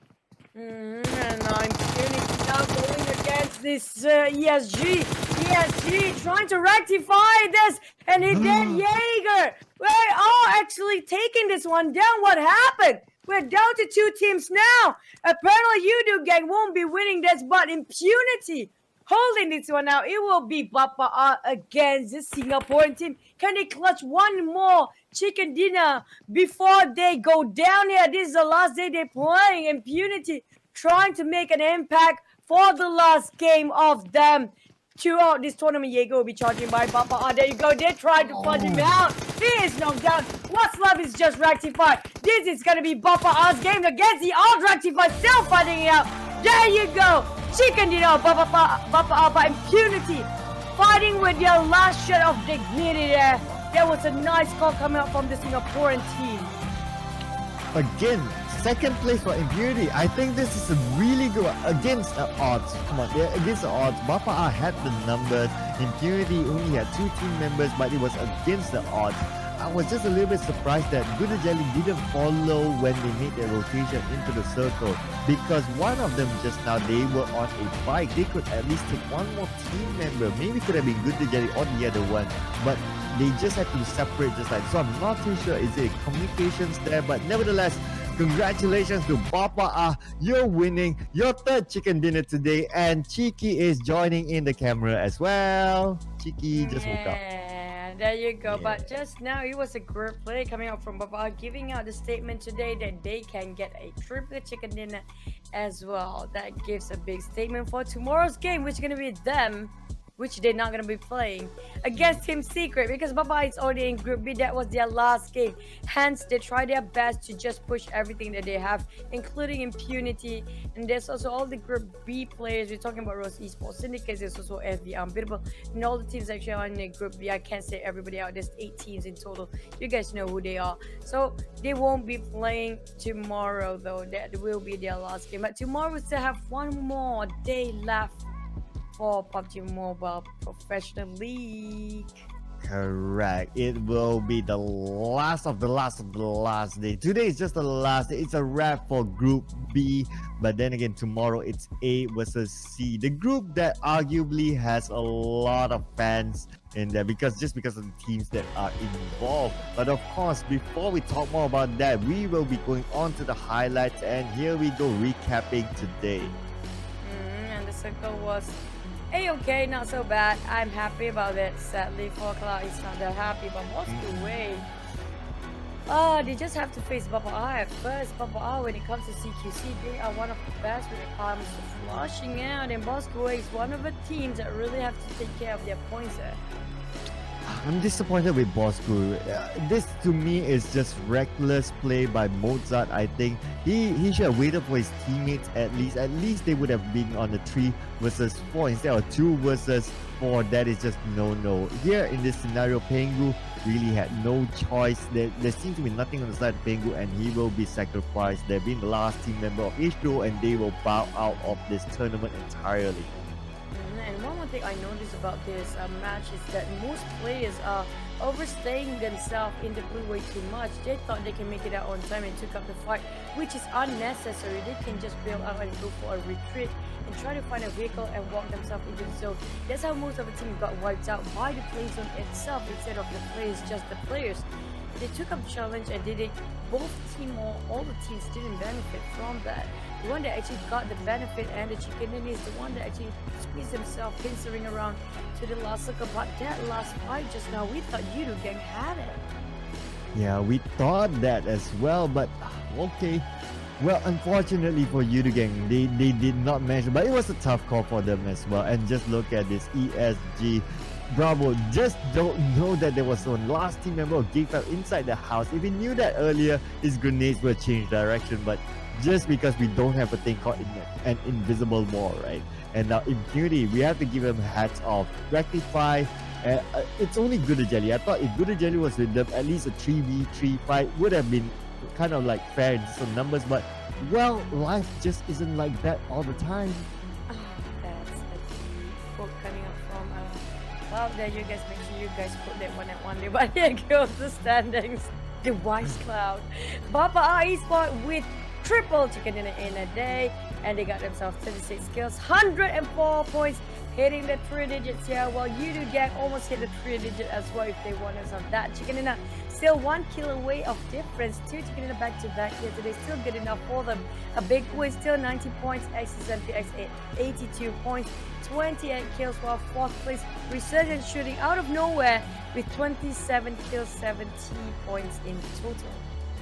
And Impunity now going against this ESG. ESG trying to rectify this, and he did. Jaeger, we're all actually taking this one down. What happened? We're down to 2 teams now. Apparently, Yoodo Gang won't be winning this, but Impunity holding this one out. It will be Bapak against the Singaporean team. Can they clutch one more chicken dinner before they go down here? This is the last day they're playing. Impunity trying to make an impact for the last game of them. Throughout this tournament, Jaeger will be charging by Bapak. There you go. They tried to punch him out. He is knocked down. What's left is just rectified. This is going to be Bapak's game against the odd rectified. Still fighting it out. There you go. Chicken dinner. Bapak by Impunity. Fighting with their last shot of dignity there. There was a nice call coming out from the Singaporean team. Again, 2nd place for Impunity. I think this is a really good against the odds. Come on, yeah, against the odds. Bapak had the numbers. Impunity only had 2 team members, but it was against the odds. I was just a little bit surprised that Good Jelly didn't follow when they made their rotation into the circle, because one of them just now, they were on a bike. They could at least take one more team member. Maybe it could have been Good Jelly or the other one, but they just had to separate just like. So I'm not too sure is it communications there, but nevertheless, congratulations to Bapak. You're winning your 3rd chicken dinner today, and Cheeky is joining in the camera as well. Cheeky just woke up. There you go. Yeah. But just now, it was a group play coming out from Bapak, giving out the statement today that they can get a triple chicken dinner as well. That gives a big statement for tomorrow's game, which is going to be them, which they're not going to be playing against Team Secret, because Bapak is already in Group B. That was their last game. Hence, they try their best to just push everything that they have, including Impunity. And there's also all the Group B players. We're talking about Rose Esports, Syndicate, there's also FB, Unbeatable, and all the teams actually are in Group B. I can't say everybody out. There's 8 teams in total. You guys know who they are. So they won't be playing tomorrow, though. That will be their last game. But tomorrow we still have one more day left for PUBG Mobile Professional League. Correct. It will be the last of the last day. Today is just the last day. It's a wrap for Group B. But then again, tomorrow it's A versus C. The group that arguably has a lot of fans in there because of the teams that are involved. But of course, before we talk more about that, we will be going on to the highlights. And here we go, recapping today. And the circle was okay, not so bad. I'm happy about it. Sadly, 4 is not that happy, but Bosskurr way. They just have to face Bapak at first. Bapak, when it comes to CQC, they are one of the best when it comes to flushing out, and Bosskurr is one of the teams that really have to take care of their points there. I'm disappointed with Bosskurr. This to me is just reckless play by Mozart. I think he should have waited for his teammates at least. At least they would have been on the 3 versus 4 instead of 2 versus 4. That is just no. Here in this scenario, Pengu really had no choice. There seems to be nothing on the side of Pengu, and he will be sacrificed. They've been the last team member of H2, and they will bow out of this tournament entirely. thing I noticed about this match is that most players are overstaying themselves in the blue way too much. They thought they can make it out on time and took up the fight, which is unnecessary. They can just bail out and go for a retreat and try to find a vehicle and walk themselves into the zone. That's how most of the team got wiped out, by the play zone itself instead of the players, just the players. They took up the challenge and did it. Both team or all the teams didn't benefit from that. The one that actually got the benefit and the chicken in is the one that actually squeezed himself pincering around to the last circle. But that last fight just now, we thought Yoodo gang had it. Yeah, we thought that as well, but okay. Well, unfortunately for Yoodo gang, they did not measure, but it was a tough call for them as well. And just look at this ESG. Bravo, just don't know that there was one last team member of Geek inside the house. If he knew that earlier, his grenades would change direction, but just because we don't have a thing called an invisible wall, right? And now Impunity, we have to give him hats off. Rectify, it's only Good Jelly. I thought if Good Jelly was with them, at least a 3v3 fight would have been kind of like fair in some numbers, but well, life just isn't like that all the time. That's a quote coming up from well, there you guys, make sure you guys put that one at one day. But here goes the standings. The Wise Cloud, Bapak Esport with triple chicken dinner in a day, and they got themselves 36 kills, 104 points, hitting the 3 digits here, while Yoodo gang almost hit the 3 digit as well if they wanted some of that chicken dinner. Still 1 kill away of difference, 2 chicken dinner back to back here today, still good enough for them. A big win, still 90 points, XSMPX 82 points, 28 kills, while 4th place Resurgence shooting out of nowhere with 27 kills, 70 points in total.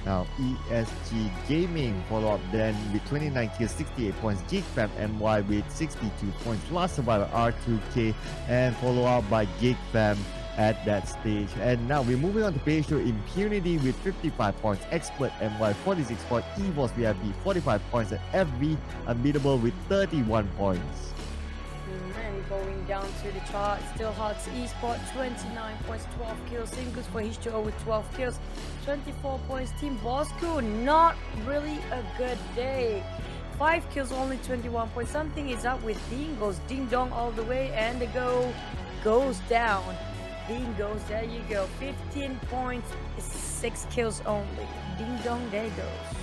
Now ESG Gaming follow up then with 29 kills, 68 points. Geek MY with 62 points. Last survivor R2K, and follow up by Geek at that stage. And now we're moving on to page 2. Impunity with 55 points. Expert MY 46 points. EVOS VIP 45 points, and FV Unbeatable with 31 points. And going down to the chart, still Hearts Esport 29 points, 12 kills. Same goes for H2O with 12 kills, 24 points. Team Bosskurr, not really a good day. 5 kills, only 21 points. Something is up with Dingoz. Ding dong all the way, and the goes down. Dingoz, there you go. 15 points, 6 kills only. Ding dong, there goes.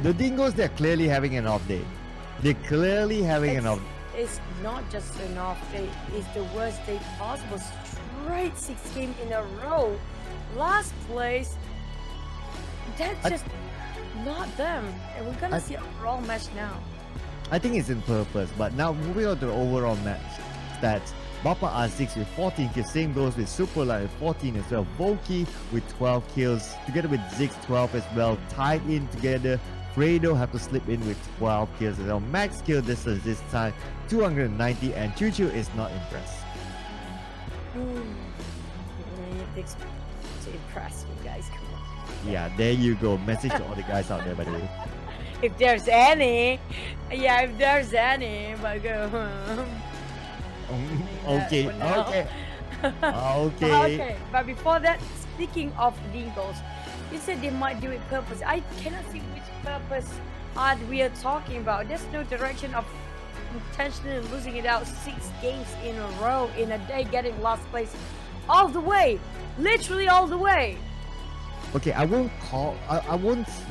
The Dingoz, they're clearly having an off day. They're clearly having an off day. It's not just an off day, it's the worst day possible. Straight 6 games in a row. Last place. That's just not them. And we're gonna see a overall match now. I think it's in purpose, but now moving on to the overall match stats. Bapak R6 with 14 kills, same goes with Superlight with 14 as well. Volky with 12 kills, together with Ziggs 12 as well, tied in together. Traitor have to slip in with 12 kills as well. Max kill distance this time 290, and Choo Choo is not impressed. You need to impress me, guys. Come on. Yeah, there you go. Message to all the guys out there, by the way. If there's any, yeah, if there's any, but go. Okay. Okay. But before that, speaking of Dingoz, you said they might do it purpose. I cannot see which purpose we are talking about. There's no direction of intentionally losing it out 6 games in a row in a day, getting last place all the way, literally all the way. Okay, I won't,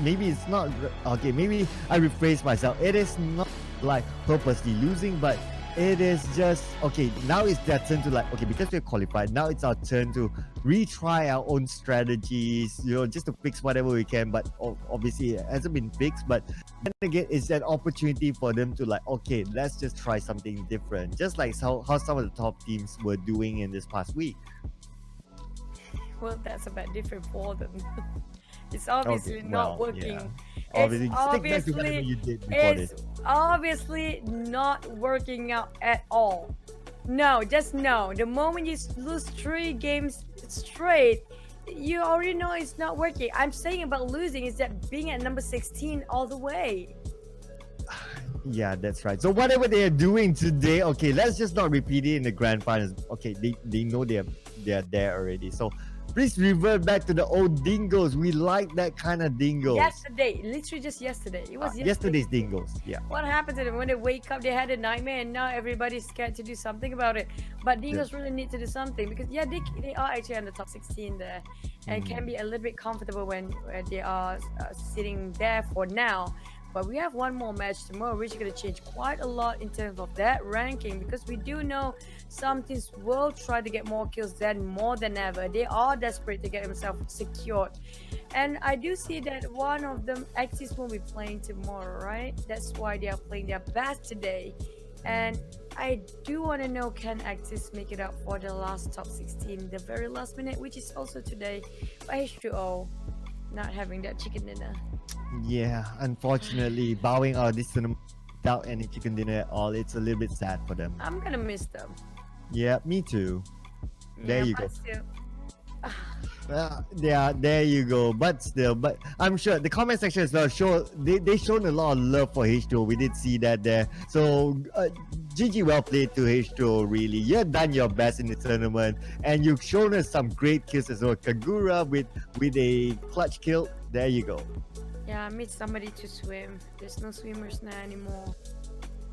maybe it's not, okay, maybe I rephrase myself. It is not like purposely losing, but it is just, okay, now it's their turn to like, okay, because we're qualified, now it's our turn to retry our own strategies, you know, just to fix whatever we can, but obviously it hasn't been fixed. But then again, it's an opportunity for them to like, okay, let's just try something different, just like how some of the top teams were doing in this past week. Well, that's a bit different for them. It's obviously not working. Yeah. It's obviously not working out at all. No, just no. The moment you lose 3 games straight, you already know it's not working. I'm saying about losing is that being at number 16 all the way. Yeah, that's right. So whatever they are doing today, okay, let's just not repeat it in the grand finals. Okay, they know they're there already. So Please revert back to the old Dingoz. We like that kind of Dingoz. Yesterday, literally just yesterday. It was yesterday's Dingoz. Yeah. What happened to them when they wake up? They had a nightmare, and now everybody's scared to do something about it. But Dingoz really need to do something because they are actually on the top 16 there, and can be a little bit comfortable when they are sitting there for now. But we have one more match tomorrow, which is going to change quite a lot in terms of that ranking, because we do know some teams will try to get more kills than more than ever. They are desperate to get themselves secured. And I do see that one of them, Axis, will be playing tomorrow, right? That's why they are playing their best today. And I do want to know, can Axis make it up for the last top 16, the very last minute, which is also today. But H2O not having that chicken dinner. Yeah, unfortunately, bowing out this tournament without any chicken dinner at all, it's a little bit sad for them. I'm gonna miss them. Yeah, me too. There you go. Still... yeah, there you go. But I'm sure the comment section as well they shown a lot of love for H2O. We did see that there. So GG, well played to H2O. Really, you've done your best in the tournament, and you've shown us some great kills as well. Kagura with a clutch kill. There you go. Yeah, I need somebody to swim. There's no swimmers now anymore.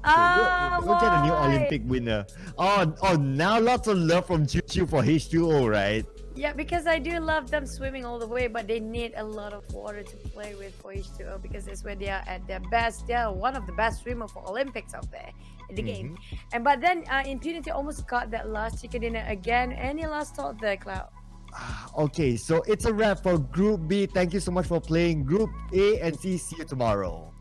We'll get a new Olympic winner. Oh, now lots of love from Choo for H2O, right? Yeah, because I do love them swimming all the way, but they need a lot of water to play with for H2O, because that's where they are at their best. They are one of the best swimmers for Olympics out there in the game. But then Impunity almost got that last chicken dinner again. Any last thought there, Cloud? Okay, so it's a wrap for Group B. Thank you so much for playing. Group A and C, see you tomorrow.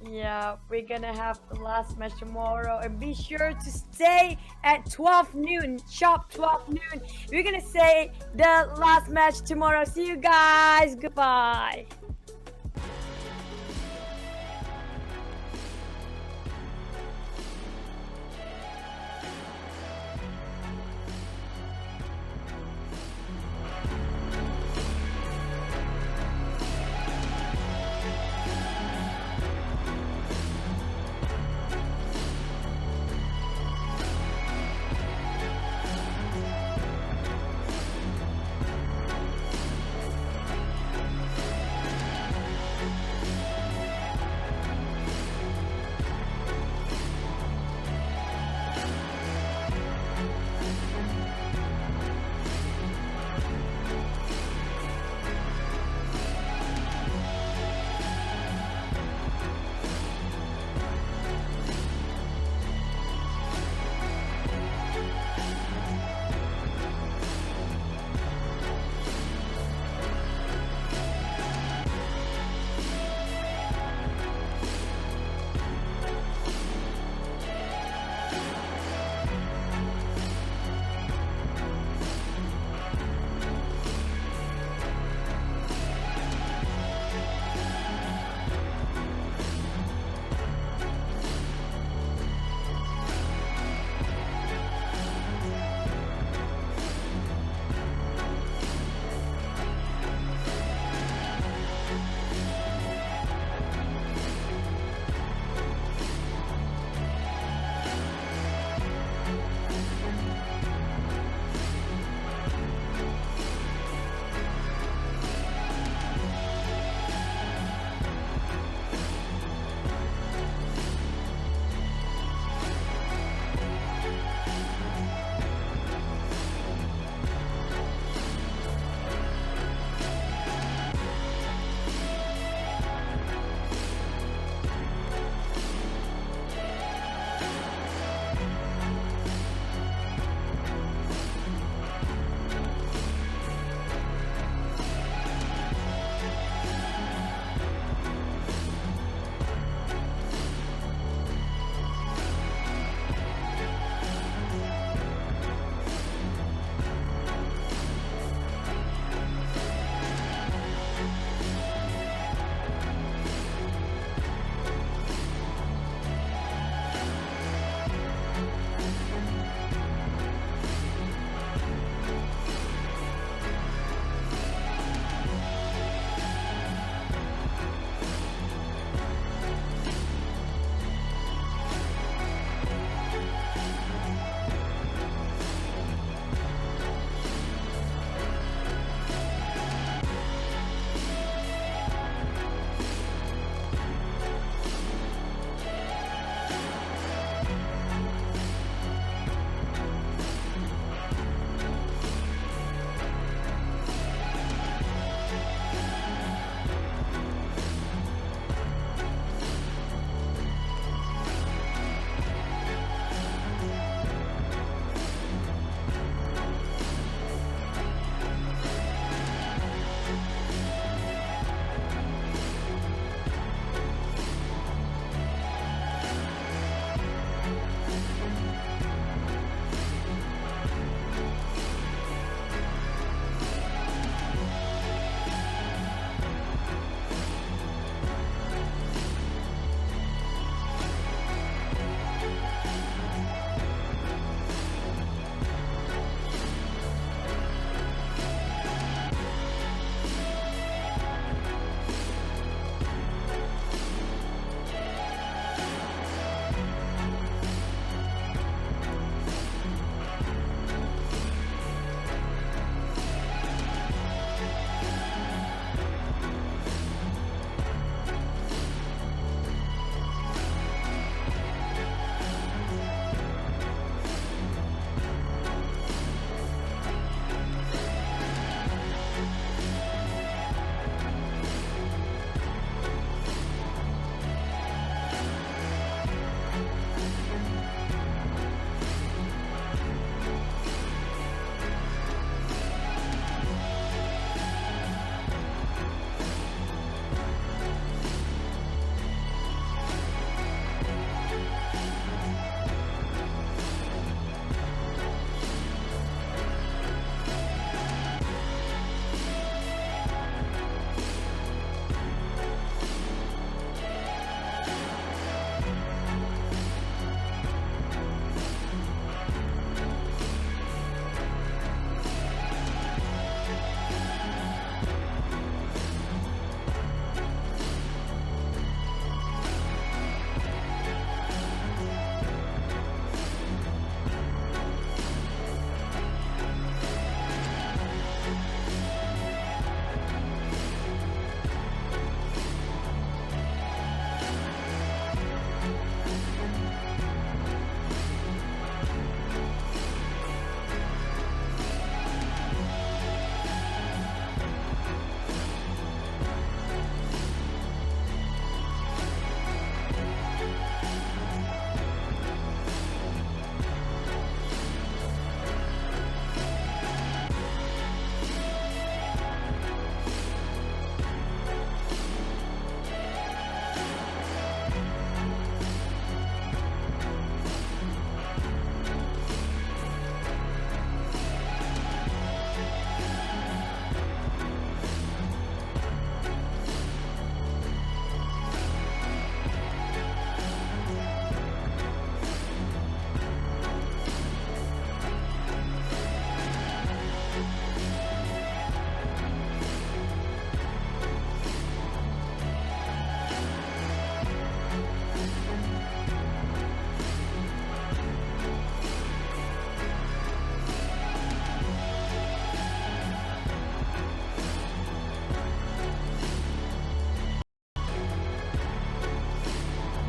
Yeah, we're gonna have the last match tomorrow, and be sure to stay at 12 noon, sharp 12 noon. We're gonna say the last match tomorrow. See you guys. Goodbye.